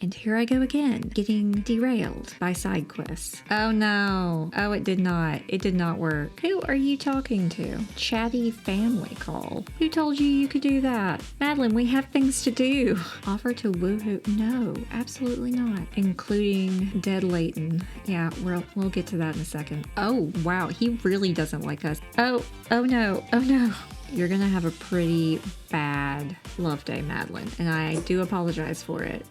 And here I go again, getting derailed by side quests. Oh no. Oh, it did not. It did not work. Who are you talking to? Chatty family call. Who told you could do that? Madeline, we have things to do. Offer to woohoo. No, absolutely not. Including dead Layton. Yeah, we'll get to that in a second. Oh, wow. He really doesn't like us. Oh no. Oh no. You're gonna have a pretty bad love day, Madeline, and I do apologize for it.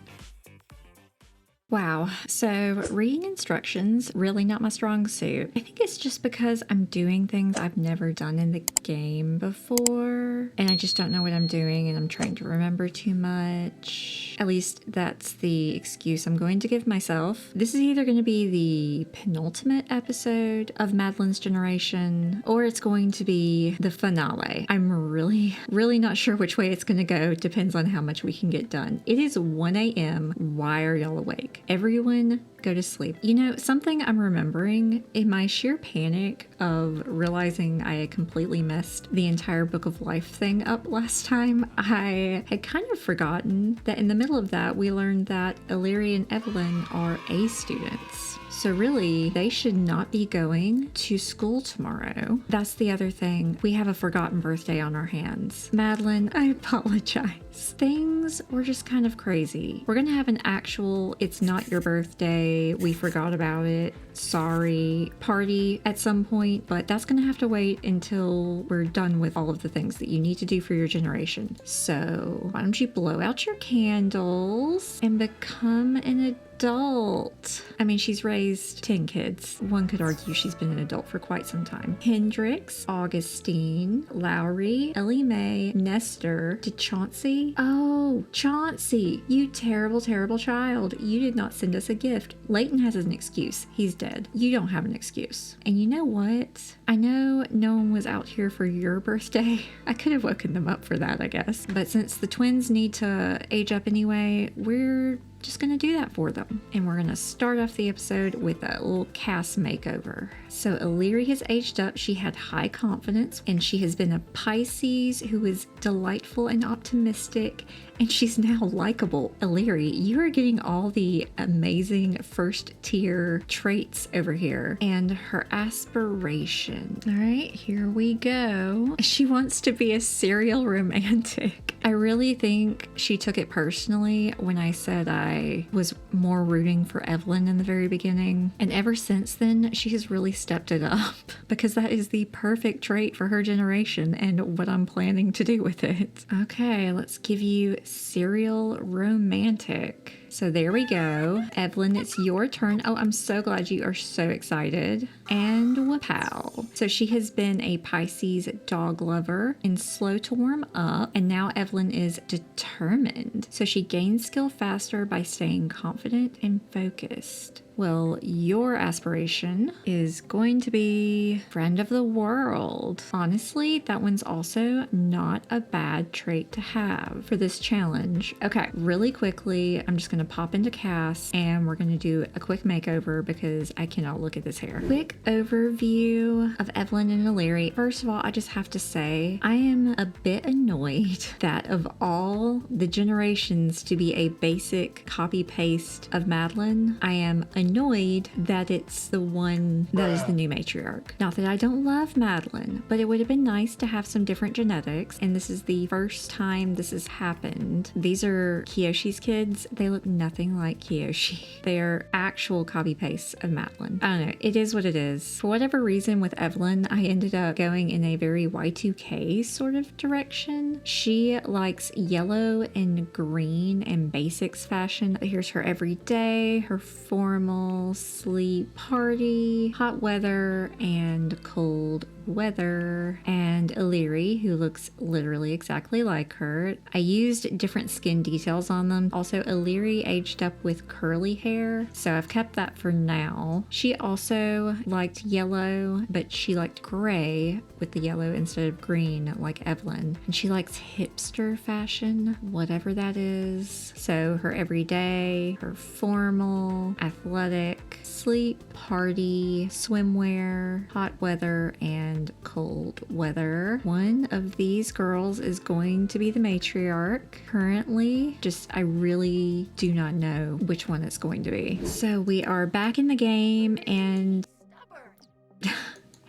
Wow, so reading instructions, really not my strong suit. I think it's just because I'm doing things I've never done in the game before, and I just don't know what I'm doing, and I'm trying to remember too much. At least that's the excuse I'm going to give myself. This is either going to be the penultimate episode of Madeline's Generation, or it's going to be the finale. I'm really not sure which way it's going to go. Depends on how much we can get done. It is 1 a.m. Why are y'all awake? Everyone go to sleep. You know, something I'm remembering in my sheer panic of realizing I had completely messed the entire Book of Life thing up last time, I had kind of forgotten that in the middle of that, we learned that Illyria and Evelyn are A students. So really, they should not be going to school tomorrow. That's the other thing. We have a forgotten birthday on our hands. Madeline, I apologize. Things were just kind of crazy. We're gonna have an actual, it's not your birthday, we forgot about it, sorry, party at some point, but that's gonna have to wait until we're done with all of the things that you need to do for your generation. So why don't you blow out your candles and become an adult. I mean, she's raised 10 kids. One could argue she's been an adult for quite some time. Hendrix, Augustine, Lowry, Ellie Mae, Nestor, did Chauncey? Oh, Chauncey, you terrible, terrible child. You did not send us a gift. Layton has an excuse. He's dead. You don't have an excuse. And you know what? I know no one was out here for your birthday. I could have woken them up for that, I guess. But since the twins need to age up anyway, we're just gonna do that for them. And we're gonna start off the episode with a little cast makeover. So Illyria has aged up. She had high confidence, and she has been a Pisces who is delightful and optimistic, and she's now likable. Illyria, you are getting all the amazing first tier traits over here. And her aspiration. All right, here we go. She wants to be a serial romantic. I really think she took it personally when I said I was more rooting for Evelyn in the very beginning. And ever since then, she has really stepped it up because that is the perfect trait for her generation and what I'm planning to do with it. Okay, let's give you serial romantic. So there we go. Evelyn, it's your turn. Oh, I'm so glad you are so excited. And wapow. So she has been a Pisces dog lover and slow to warm up. And now Evelyn is determined. So she gains skill faster by staying confident and focused. Well, your aspiration is going to be friend of the world. Honestly, that one's also not a bad trait to have for this challenge. Okay, really quickly, I'm just going to pop into cast and we're going to do a quick makeover because I cannot look at this hair. Quick overview of Evelyn and Illyria. First of all, I just have to say, I am a bit annoyed that of all the generations to be a basic copy paste of Madeline, I am annoyed that it's the one that is the new matriarch. Not that I don't love Madeline, but it would have been nice to have some different genetics, and this is the first time this has happened. These are Kiyoshi's kids. They look nothing like Kiyoshi. They are actual copy pastes of Madeline. I don't know. It is what it is. For whatever reason with Evelyn, I ended up going in a very Y2K sort of direction. She likes yellow and green and basics fashion. Here's her everyday, her formal, sleep, party, hot weather, and cold weather. And Illyria, who looks literally exactly like her. I used different skin details on them. Also, Illyria aged up with curly hair, so I've kept that for now. She also liked yellow, but she liked gray with the yellow instead of green like Evelyn. And she likes hipster fashion, whatever that is. So her everyday, her formal, athletic, sleep, party, swimwear, hot weather, and cold weather. One of these girls is going to be the matriarch. Currently, I really do not know which one it's going to be. So we are back in the game, and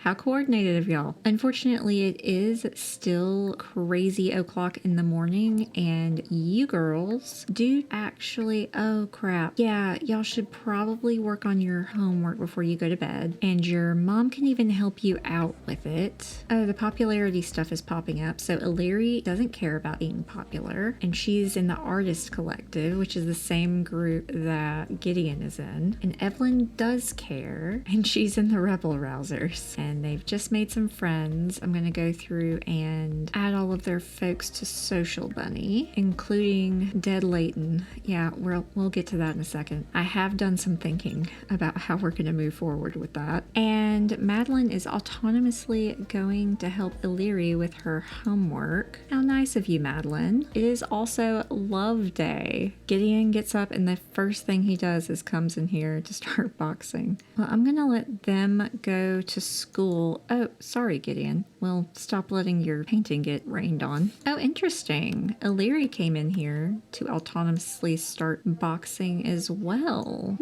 how coordinated of y'all. Unfortunately, it is still crazy o'clock in the morning, and you girls do actually, oh crap. Yeah, y'all should probably work on your homework before you go to bed, and your mom can even help you out with it. Oh, the popularity stuff is popping up. So Illyri doesn't care about being popular, and she's in the artist collective, which is the same group that Gideon is in. And Evelyn does care, and she's in the rebel rousers. And they've just made some friends. I'm gonna go through and add all of their folks to Social Bunny, including dead Layton. Yeah, we'll get to that in a second. I have done some thinking about how we're gonna move forward with that. And Madeline is autonomously going to help Illyri with her homework. How nice of you, Madeline. It is also Love Day. Gideon gets up, and the first thing he does is comes in here to start boxing. Well, I'm gonna let them go to school. Oh, sorry, Gideon. Well, stop letting your painting get rained on. Oh, interesting. Illyri came in here to autonomously start boxing as well.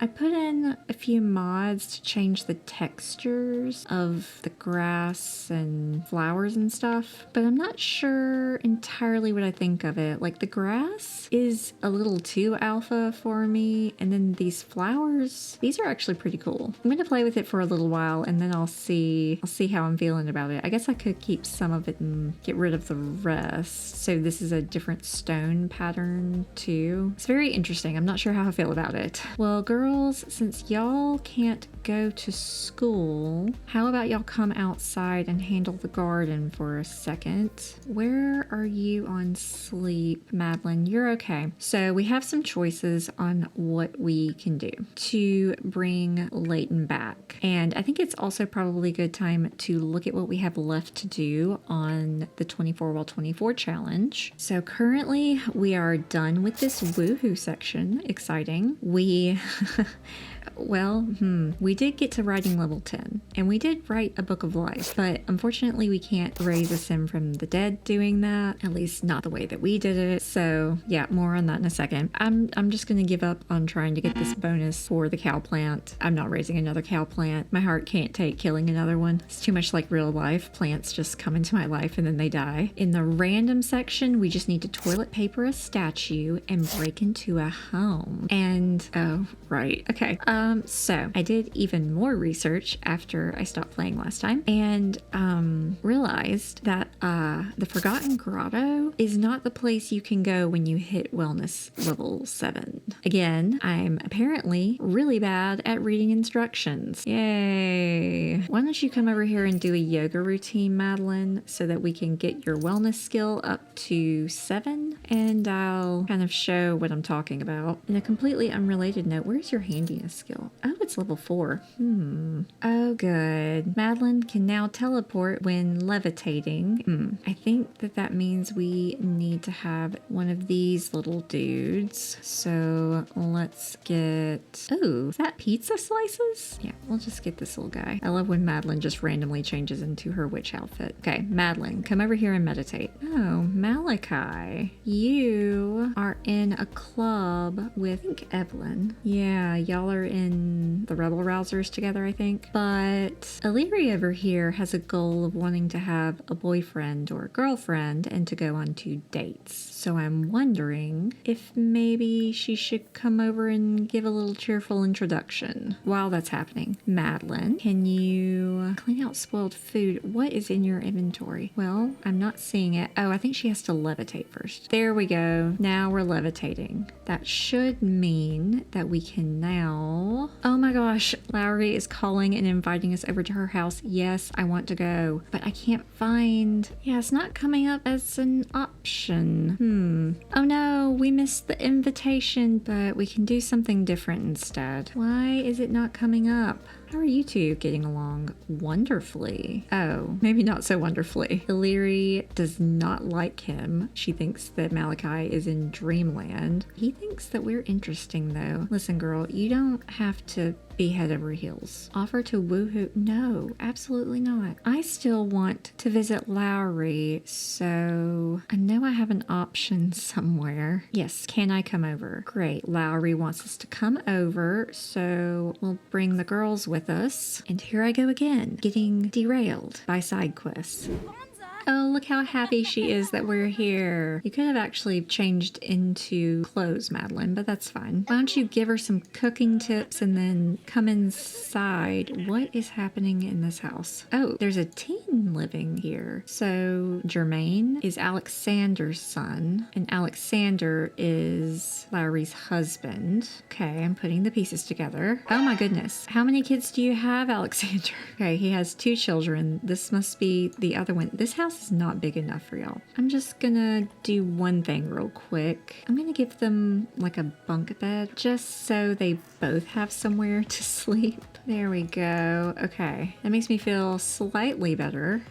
I put in a few mods to change the textures of the grass and flowers and stuff, but I'm not sure entirely what I think of it. Like, the grass is a little too alpha for me, and then these flowers, these are actually pretty cool. I'm gonna play with it for a little while, and then I'll see how I'm feeling about it. I guess I could keep some of it and get rid of the rest. So this is a different stone pattern too. It's very interesting. I'm not sure how I feel about it. Well, girls, since y'all can't go to school, how about y'all come outside and handle the garden for a second? Where are you on sleep, Madeline? You're okay. So we have some choices on what we can do to bring Layton back. And I think it's also probably a good time to look at what we have left to do on the 24x24 challenge. So currently we are done with this woohoo section. Exciting. We we did get to writing level 10, and we did write a book of life, but unfortunately we can't raise a sim from the dead doing that, at least not the way that we did it. So yeah, more on that in a second. I'm just gonna give up on trying to get this bonus for the cow plant. I'm not raising another cow plant. My heart can't take killing another one. It's too much like real life. Plants just come into my life and then they die. In the random section, we just need to toilet paper a statue and break into a home. And oh, right. Okay. So I did even more research after I stopped playing last time, and realized that the Forgotten Grotto is not the place you can go when you hit wellness level 7. Again, I'm apparently really bad at reading instructions. Yay. Why don't you come over here and do a yoga routine, Madeline, so that we can get your wellness skill up to 7, and I'll kind of show what I'm talking about. In a completely unrelated note, where's your handiness skill? Oh, it's level 4. Oh, good. Madeline can now teleport when levitating. I think that means we need to have one of these little dudes. So let's get... Oh, is that pizza slices? Yeah, we'll just get this little guy. I love when Madeline just randomly changes into her witch outfit. Okay, Madeline, come over here and meditate. Oh, Malachi. You are in a club with, I think, Evelyn. Yeah, y'all are in the Rebel Rousers together, I think. But Illyri over here has a goal of wanting to have a boyfriend or a girlfriend and to go on 2 dates. So I'm wondering if maybe she should come over and give a little cheerful introduction. While that's happening, Madeline, can you clean out spoiled food? What is in your inventory? Well, I'm not seeing it. Oh, I think she has to levitate first. There we go. Now we're levitating. That should mean that we can now... Oh my gosh, Lowry is calling and inviting us over to her house. Yes, I want to go, but I can't find... Yeah, it's not coming up as an option. Oh no, we missed the invitation, but we can do something different instead. Why is it not coming up? How are you two getting along? Wonderfully. Oh, maybe not so wonderfully. Illyri does not like him. She thinks that Malachi is in dreamland. He thinks that we're interesting though. Listen, girl, you don't have to be head over heels. Offer to woohoo? No, absolutely not. I still want to visit Lowry, so I know I have an option somewhere. Yes, can I come over? Great. Lowry wants us to come over, so we'll bring the girls with us. And here I go again, getting derailed by side quests. Oh, look how happy she is that we're here. You could have actually changed into clothes, Madeline, but that's fine. Why don't you give her some cooking tips and then come inside? What is happening in this house? Oh, there's a teen living here. So Jermaine is Alexander's son, and Alexander is Lowry's husband. Okay, I'm putting the pieces together. Oh my goodness. How many kids do you have, Alexander? Okay, he has 2 children. This must be the other one. This house is not big enough for y'all. I'm just gonna do one thing real quick. I'm gonna give them like a bunk bed just so they both have somewhere to sleep. There we go. Okay, that makes me feel slightly better.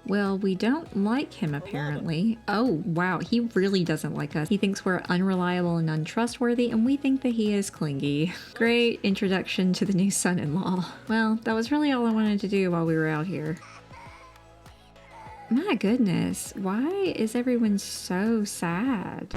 Well, we don't like him apparently. Oh, wow, he really doesn't like us. He thinks we're unreliable and untrustworthy, and we think that he is clingy. Great introduction to the new son-in-law. Well, that was really all I wanted to do while we were out here. My goodness, why is everyone so sad?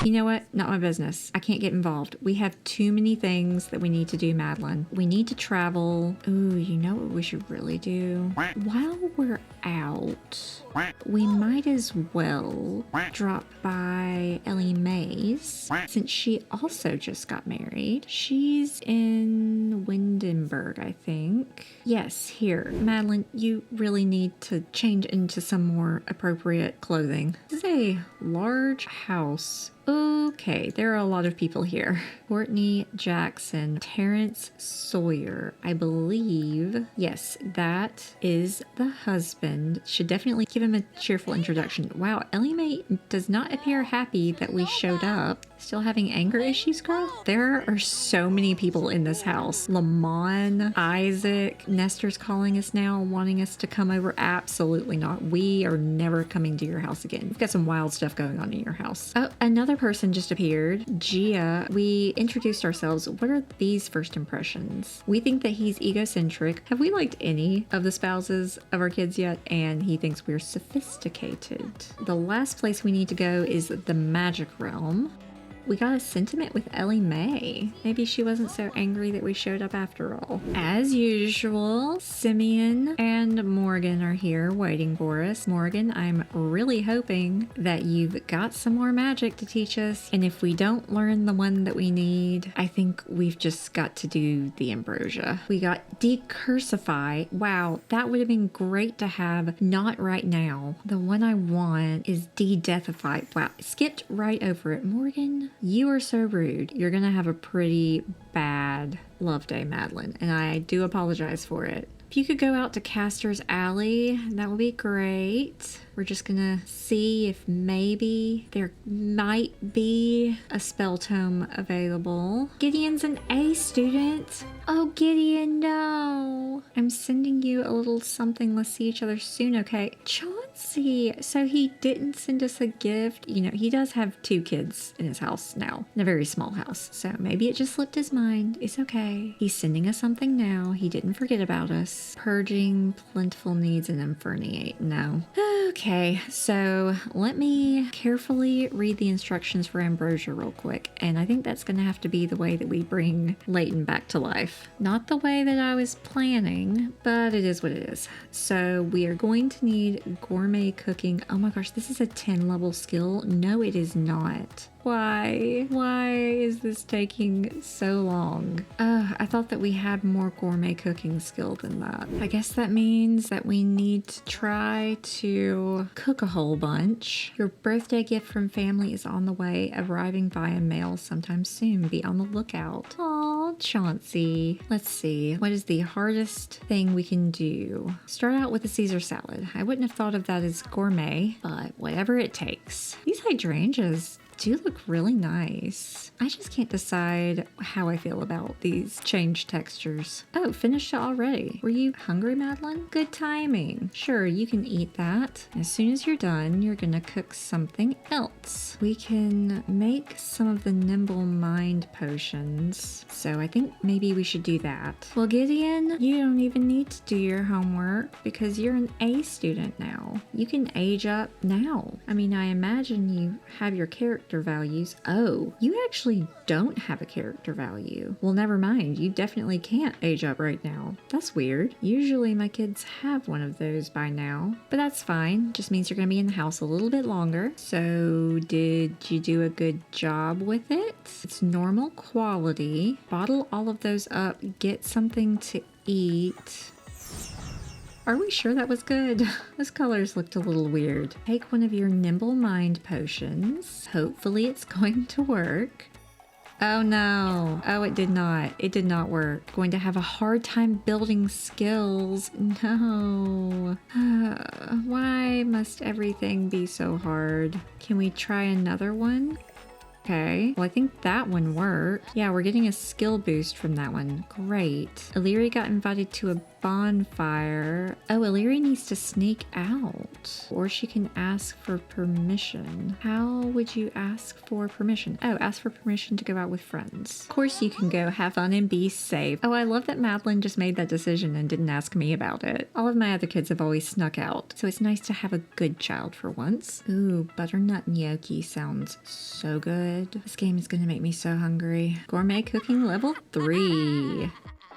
You know what? Not my business. I can't get involved. We have too many things that we need to do, Madeline. We need to travel. Ooh, you know what we should really do? While we're out, we might as well drop by Ellie Mae's, since she also just got married. She's in Windenburg, I think. Yes, here. Madeline, you really need to change into some more appropriate clothing. This is a large house. Okay, there are a lot of people here. Courtney Jackson, Terrence Sawyer, I believe. Yes, that is the husband. Should definitely give him a cheerful introduction. Wow, Ellie Mae does not appear happy that we showed up. Still having anger issues, girl? There are so many people in this house. Lamont, Isaac, Nestor's calling us now, wanting us to come over. Absolutely not. We are never coming to your house again. We've got some wild stuff going on in your house. Oh, another person just appeared. Gia. We introduced ourselves. What are these first impressions? We think that he's egocentric. Have we liked any of the spouses of our kids yet? And he thinks we're sophisticated. The last place we need to go is the magic realm. We got a sentiment with Ellie Mae. Maybe she wasn't so angry that we showed up after all. As usual, Simeon and Morgan are here waiting for us. Morgan, I'm really hoping that you've got some more magic to teach us. And if we don't learn the one that we need, I think we've just got to do the ambrosia. We got decursify. Wow, that would have been great to have. Not right now. The one I want is de-deathify. Wow, skipped right over it. Morgan, you are so rude. You're gonna have a pretty bad love day, Madeline, and I do apologize for it. If you could go out to Castor's Alley, that would be great. We're just gonna see if maybe there might be a spell tome available. Gideon's an A student. Oh, Gideon, no. I'm sending you a little something. Let's see each other soon, okay? Chauncey. So he didn't send us a gift. You know, he does have 2 kids in his house now, in a very small house. So maybe it just slipped his mind. It's okay. He's sending us something now. He didn't forget about us. Purging plentiful needs and inferniate. No. Okay, so let me carefully read the instructions for ambrosia real quick, and I think that's going to have to be the way that we bring Layton back to life. Not the way that I was planning, but it is what it is. So we are going to need gourmet cooking. Oh my gosh, this is a 10 level skill. No, it is not. Why? Why is this taking so long? I thought that we had more gourmet cooking skill than that. I guess that means that we need to try to cook a whole bunch. Your birthday gift from family is on the way, arriving via mail sometime soon. Be on the lookout. Aw, Chauncey. Let's see. What is the hardest thing we can do? Start out with a Caesar salad. I wouldn't have thought of that as gourmet, but whatever it takes. These hydrangeas do look really nice. I just can't decide how I feel about these changed textures. Oh, finished already. Were you hungry, Madeline? Good timing. Sure, you can eat that. As soon as you're done, you're gonna cook something else. We can make some of the nimble mind potions. So I think maybe we should do that. Well, Gideon, you don't even need to do your homework because you're an A student now. You can age up now. I mean, I imagine you have your character values. Oh, you actually don't have a character value. Well, never mind. You definitely can't age up right now. That's weird. Usually my kids have one of those by now, but that's fine. Just means you're gonna be in the house a little bit longer. So did you do a good job with it? It's normal quality. Bottle all of those up. Get something to eat. Are we sure that was good? Those colors looked a little weird. Take one of your nimble mind potions. Hopefully it's going to work. Oh no. Oh, it did not. It did not work. Going to have a hard time building skills. No. Why must everything be so hard? Can we try another one? Okay, well I think that one worked. Yeah, we're getting a skill boost from that one. Great. Illyri got invited to a bonfire. Oh, Illyri needs to sneak out. Or she can ask for permission. How would you ask for permission? Oh, ask for permission to go out with friends. Of course you can go. Have fun and be safe. Oh, I love that Madeline just made that decision and didn't ask me about it. All of my other kids have always snuck out, so it's nice to have a good child for once. Ooh, butternut gnocchi sounds so good. This game is gonna make me so hungry. Gourmet cooking level 3.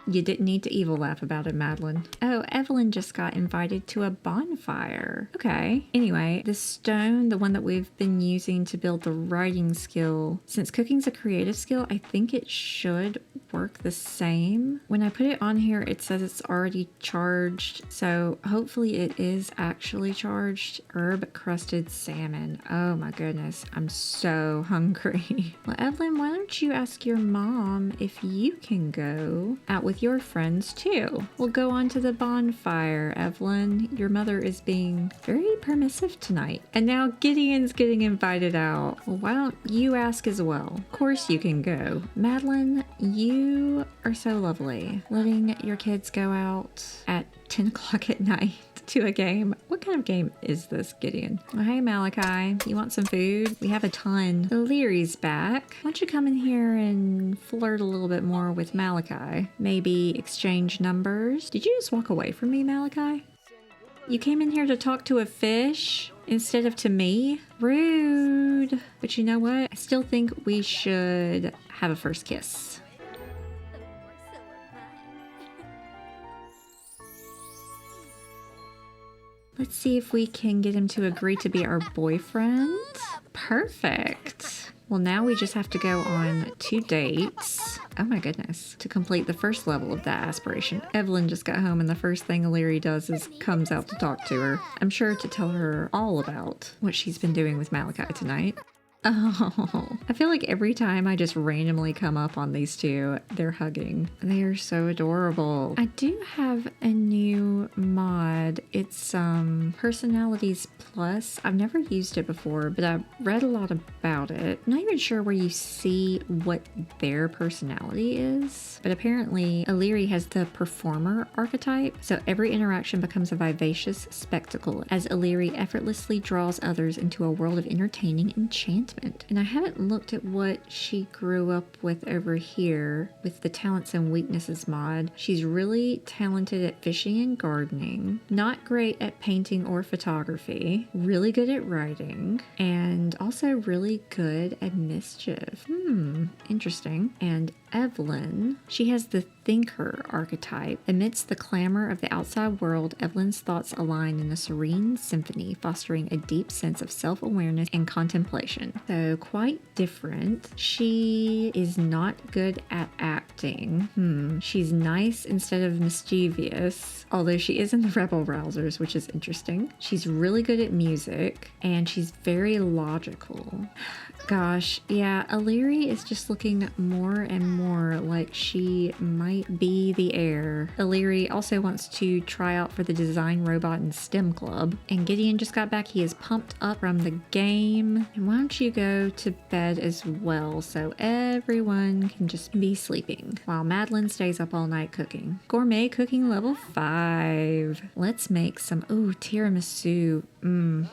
You didn't need to evil laugh about it, Madeline. Oh, Evelyn just got invited to a bonfire. Okay. Anyway, the stone, the one that we've been using to build the writing skill, since cooking's a creative skill, I think it should work the same. When I put it on here, it says it's already charged. So hopefully it is actually charged. Herb crusted salmon. Oh my goodness. I'm so hungry. Well, Evelyn, why don't you ask your mom if you can go out with your friends too? We'll go on to the bonfire, Evelyn. Your mother is being very permissive tonight. And now Gideon's getting invited out. Well, why don't you ask as well? Of course you can go. Madeline, you are so lovely. Letting your kids go out at 10 o'clock at night to a game. What kind of game is this, Gideon? Oh, hey, Malachi. You want some food? We have a ton. Illyri's back. Why don't you come in here and flirt a little bit more with Malachi? Maybe exchange numbers? Did you just walk away from me, Malachi? You came in here to talk to a fish instead of to me? Rude. But you know what? I still think we should have a first kiss. Let's see if we can get him to agree to be our boyfriend. Perfect. Well, now we just have to go on 2 dates. Oh my goodness. To complete the first level of that aspiration. Evelyn just got home and the first thing Illyri does is comes out to talk to her. I'm sure to tell her all about what she's been doing with Malachi tonight. Oh, I feel like every time I just randomly come up on these two, they're hugging. They are so adorable. I do have a new mod. It's Personalities Plus. I've never used it before, but I've read a lot about it. I'm not even sure where you see what their personality is, but apparently Illyri has the performer archetype, so every interaction becomes a vivacious spectacle as Illyri effortlessly draws others into a world of entertaining enchantment. And I haven't looked at what she grew up with over here with the talents and weaknesses mod. She's really talented at fishing and gardening, not great at painting or photography, really good at writing, and also really good at mischief. Interesting. And Evelyn, she has the thinker archetype. Amidst the clamor of the outside world, Evelyn's thoughts align in a serene symphony, fostering a deep sense of self-awareness and contemplation. So quite different. She is not good at acting. She's nice instead of mischievous, although she is in the rebel rousers, which is interesting. She's really good at music, and she's very logical. Gosh, yeah, Illyri is just looking more and more more like she might be the heir. Illyri also wants to try out for the Design Robot and STEM Club. And Gideon just got back. He is pumped up from the game. And why don't you go to bed as well so everyone can just be sleeping while Madeline stays up all night cooking. Gourmet cooking level 5. Let's make some, tiramisu.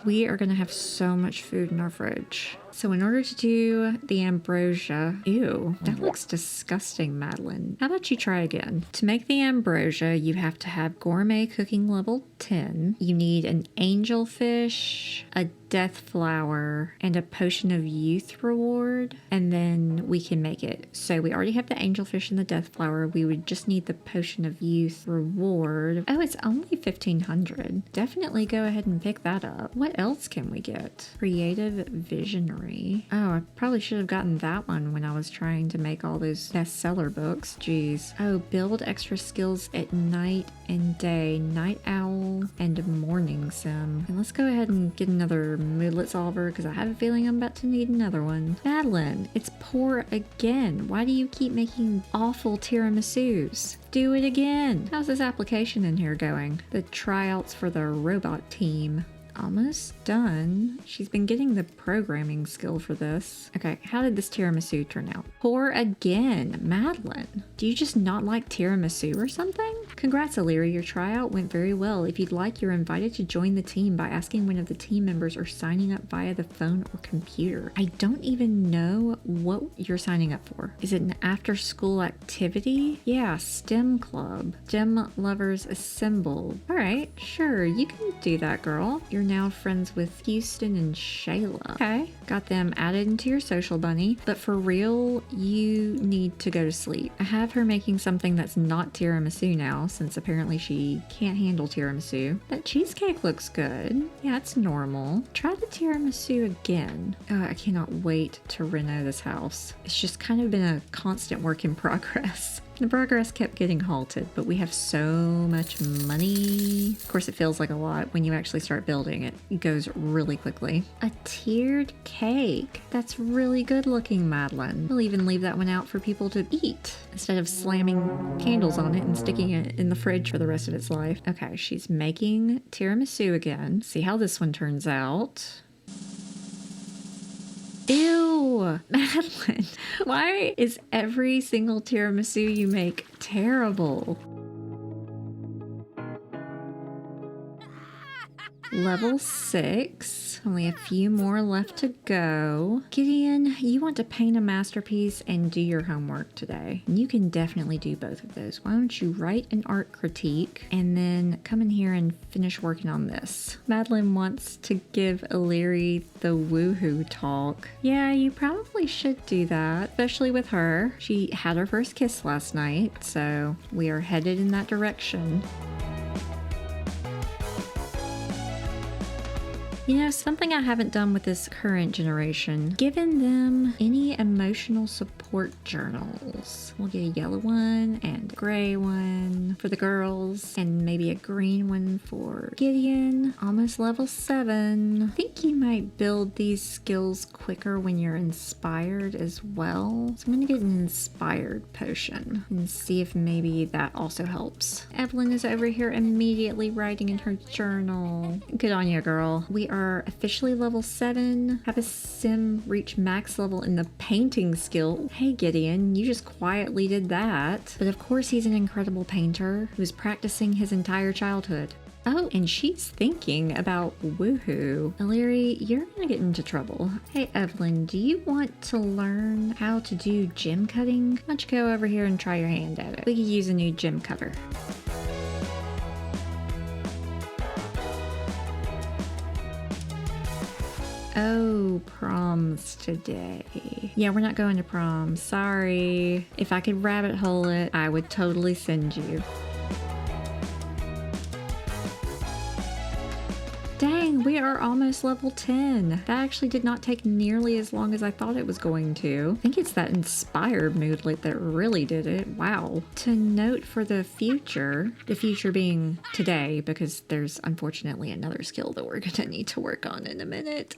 We are gonna have so much food in our fridge. So in order to do the ambrosia, ew, that looks disgusting, Madeline. How about you try again? To make the ambrosia, you have to have gourmet cooking level 10. You need an angelfish, a death flower, and a potion of youth reward, and then we can make it. So we already have the angelfish and the death flower. We would just need the potion of youth reward. Oh, it's only 1,500. Definitely go ahead and pick that up. What else can we get? Creative visionary. Oh, I probably should have gotten that one when I was trying to make all those bestseller books. Jeez. Oh, build extra skills at night and day. Night owl and morning sim. And let's go ahead and get another moodlet solver because I have a feeling I'm about to need another one. Madeline, it's poor again. Why do you keep making awful tiramisus? Do it again. How's this application in here going? The tryouts for the robot team. Almost done. She's been getting the programming skill for this. Okay, how did this tiramisu turn out? Poor again. Madeline, do you just not like tiramisu or something? Congrats, Illyri. Your tryout went very well. If you'd like, you're invited to join the team by asking one of the team members or signing up via the phone or computer. I don't even know what you're signing up for. Is it an after-school activity? Yeah, STEM club. STEM lovers assembled. All right, sure, you can do that, girl. You're now friends with Houston and Shayla. Okay, got them added into your social bunny, but for real, you need to go to sleep. I have her making something that's not tiramisu now, since apparently she can't handle tiramisu. That cheesecake looks good. Yeah, it's normal. Try the tiramisu again. Oh, I cannot wait to reno this house. It's just kind of been a constant work in progress. The progress kept getting halted, but we have so much money. Of course, it feels like a lot when you actually start building it. It goes really quickly. A tiered cake. That's really good looking, Madeline. We'll even leave that one out for people to eat instead of slamming candles on it and sticking it in the fridge for the rest of its life. Okay, she's making tiramisu again. See how this one turns out. Ew, Madeline, why is every single tiramisu you make terrible? Level 6. Only a few more left to go. Gideon, you want to paint a masterpiece and do your homework today. You can definitely do both of those. Why don't you write an art critique and then come in here and finish working on this? Madeline wants to give Illyri the woohoo talk. Yeah, you probably should do that, especially with her. She had her first kiss last night, so we are headed in that direction. You know, something I haven't done with this current generation, given them any emotional support journals. We'll get a yellow one and a gray one for the girls and maybe a green one for Gideon. Almost level 7. I think you might build these skills quicker when you're inspired as well. So I'm gonna get an inspired potion and see if maybe that also helps. Evelyn is over here immediately writing in her journal. Good on you, girl. We are officially level 7. Have a sim reach max level in the painting skill. Hey Gideon, you just quietly did that. But of course he's an incredible painter who's practicing his entire childhood. Oh, and she's thinking about woohoo. Illyri, you're gonna get into trouble. Hey Evelyn, do you want to learn how to do gem cutting? Why don't you go over here and try your hand at it? We could use a new gem cutter. Oh, proms today. Yeah, we're not going to prom. Sorry. If I could rabbit hole it, I would totally send you. Dang, we are almost level 10. That actually did not take nearly as long as I thought it was going to. I think it's that inspired moodlet that really did it. Wow. To note for the future being today, because there's unfortunately another skill that we're gonna need to work on in a minute.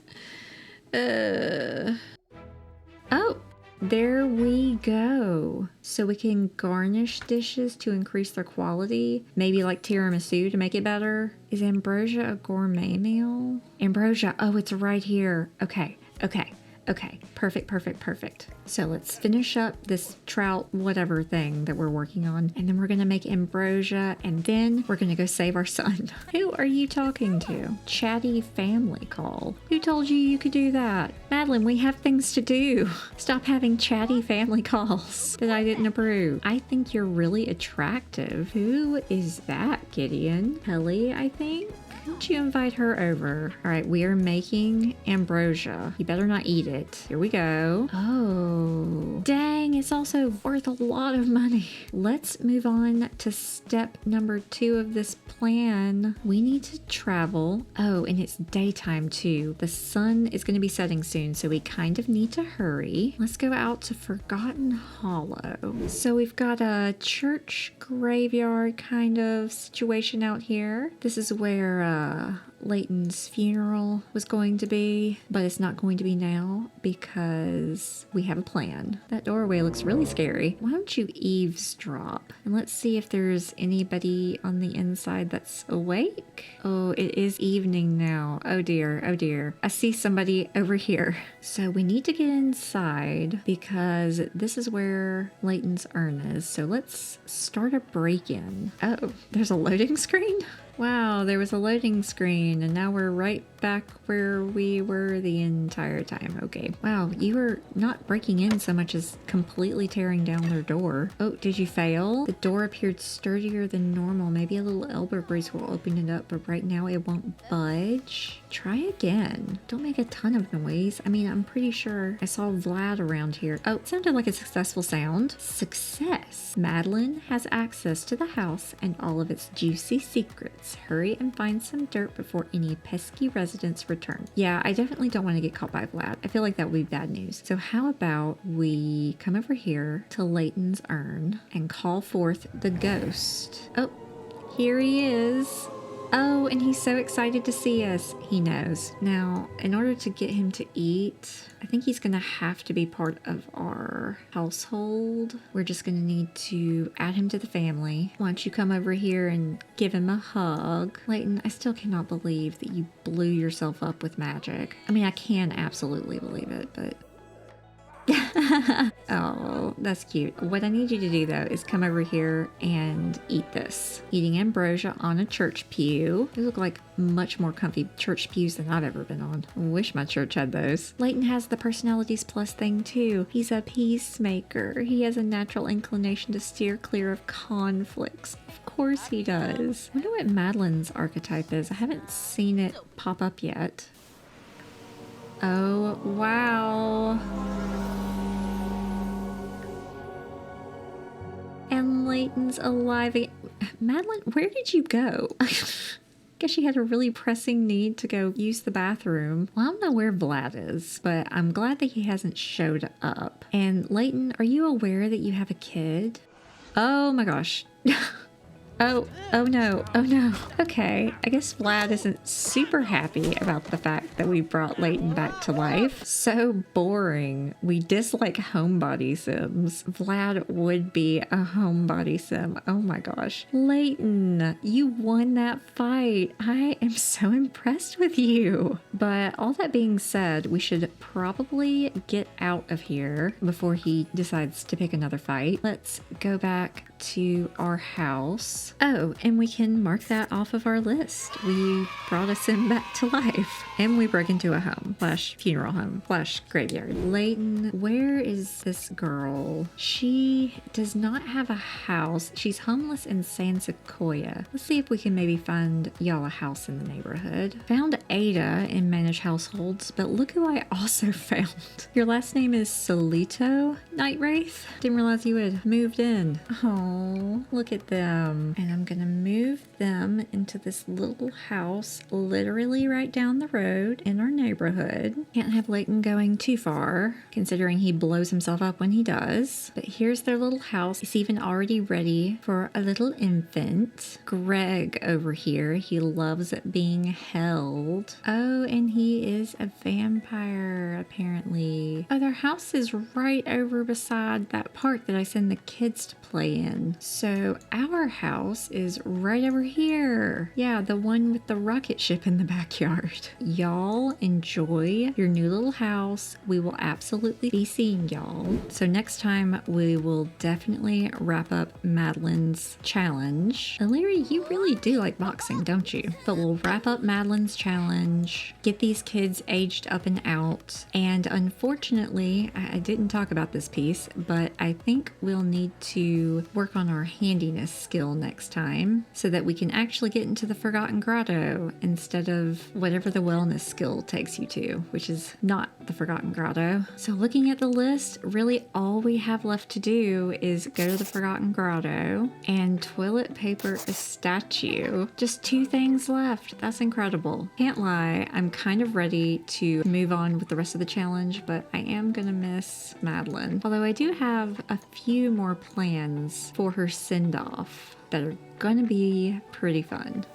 Oh, There we go. So we can garnish dishes to increase their quality. Maybe like tiramisu to make it better. Is ambrosia a gourmet meal? Ambrosia. Oh, it's right here. Okay. Perfect. So let's finish up this trout whatever thing that we're working on. And then we're going to make ambrosia. And then we're going to go save our son. Who are you talking to? Chatty family call. Who told you you could do that? Madeline, we have things to do. Stop having chatty family calls that I didn't approve. I think you're really attractive. Who is that, Gideon? Kelly, I think? Why don't you invite her over? All right, we are making ambrosia. You better not eat it. Here we go. Oh, dang, it's also worth a lot of money. Let's move on to step number 2 of this plan. We need to travel. Oh, and it's daytime too. The sun is going to be setting soon, so we kind of need to hurry. Let's go out to Forgotten Hollow. So we've got a church graveyard kind of situation out here. This is where Layton's funeral was going to be, but it's not going to be now because we have a plan. That doorway looks really scary. Why don't you eavesdrop and let's see if there's anybody on the inside that's awake? Oh, it is evening now. Oh dear. I see somebody over here. So we need to get inside because this is where Layton's urn is. So let's start a break-in. Oh, there's a loading screen? Wow, there was a loading screen and now we're right back where we were the entire time. Okay. Wow, you were not breaking in so much as completely tearing down their door. Oh, did you fail? The door appeared sturdier than normal. Maybe a little elbow grease will open it up, but right now it won't budge. Try again. Don't make a ton of noise. I mean, I'm pretty sure I saw Vlad around here. Oh, it sounded like a successful sound. Success. Madeline has access to the house and all of its juicy secrets. Hurry and find some dirt before any pesky residents return. Yeah, I definitely don't want to get caught by Vlad. I feel like that would be bad news. So how about we come over here to Layton's urn and call forth the ghost. Oh, here he is. Oh, and he's so excited to see us. He knows. Now, in order to get him to eat, I think he's going to have to be part of our household. We're just going to need to add him to the family. Why don't you come over here and give him a hug? Layton, I still cannot believe that you blew yourself up with magic. I mean, I can absolutely believe it, but... Oh, that's cute. What I need you to do though is come over here and eat this. Eating ambrosia on a church pew. They look like much more comfy church pews than I've ever been on. I wish my church had those. Layton has the personalities plus thing too. He's a peacemaker. He has a natural inclination to steer clear of conflicts. Of course he does. I wonder what Madeline's archetype is. I haven't seen it pop up yet. Oh, wow. And Layton's alive again. Madeline, where did you go? Guess she had a really pressing need to go use the bathroom. Well, I don't know where Vlad is, but I'm glad that he hasn't showed up. And Layton, are you aware that you have a kid? Oh my gosh. Oh no. Okay, I guess Vlad isn't super happy about the fact that we brought Layton back to life. So boring. We dislike homebody sims. Vlad would be a homebody sim. Oh my gosh. Layton, you won that fight. I am so impressed with you. But all that being said, we should probably get out of here before he decides to pick another fight. Let's go back to our house. Oh, and we can mark that off of our list. We brought a sim back to life. And we broke into a home / funeral home / graveyard. Layton, where is this girl? She does not have a house. She's homeless in San Sequoia. Let's see if we can maybe find y'all a house in the neighborhood. Found Ada in Manage Households, but look who I also found. Your last name is Solito, Night Wraith? Didn't realize you had moved in. Oh, look at them. And I'm gonna move them into this little house literally right down the road in our neighborhood. Can't have Layton going too far, considering he blows himself up when he does. But here's their little house. It's even already ready for a little infant. Greg over here, he loves being held. Oh, and he is a vampire, apparently. Oh, their house is right over beside that park that I send the kids to play in. So our house is right over here. Yeah, the one with the rocket ship in the backyard. Y'all enjoy your new little house. We will absolutely be seeing y'all. So next time we will definitely wrap up Madeline's challenge. O'Leary, you really do like boxing, don't you? But we'll wrap up Madeline's challenge, get these kids aged up and out, and unfortunately, I didn't talk about this piece, but I think we'll need to work on our handiness skill next time so that we can actually get into the Forgotten Grotto instead of whatever the wellness skill takes you to, which is not the Forgotten Grotto. So looking at the list, really all we have left to do is go to the Forgotten Grotto and toilet paper a statue. Just 2 things left. That's incredible. Can't lie, I'm kind of ready to move on with the rest of the challenge, but I am gonna miss Madeline. Although I do have a few more plans for her send-off that are gonna be pretty fun.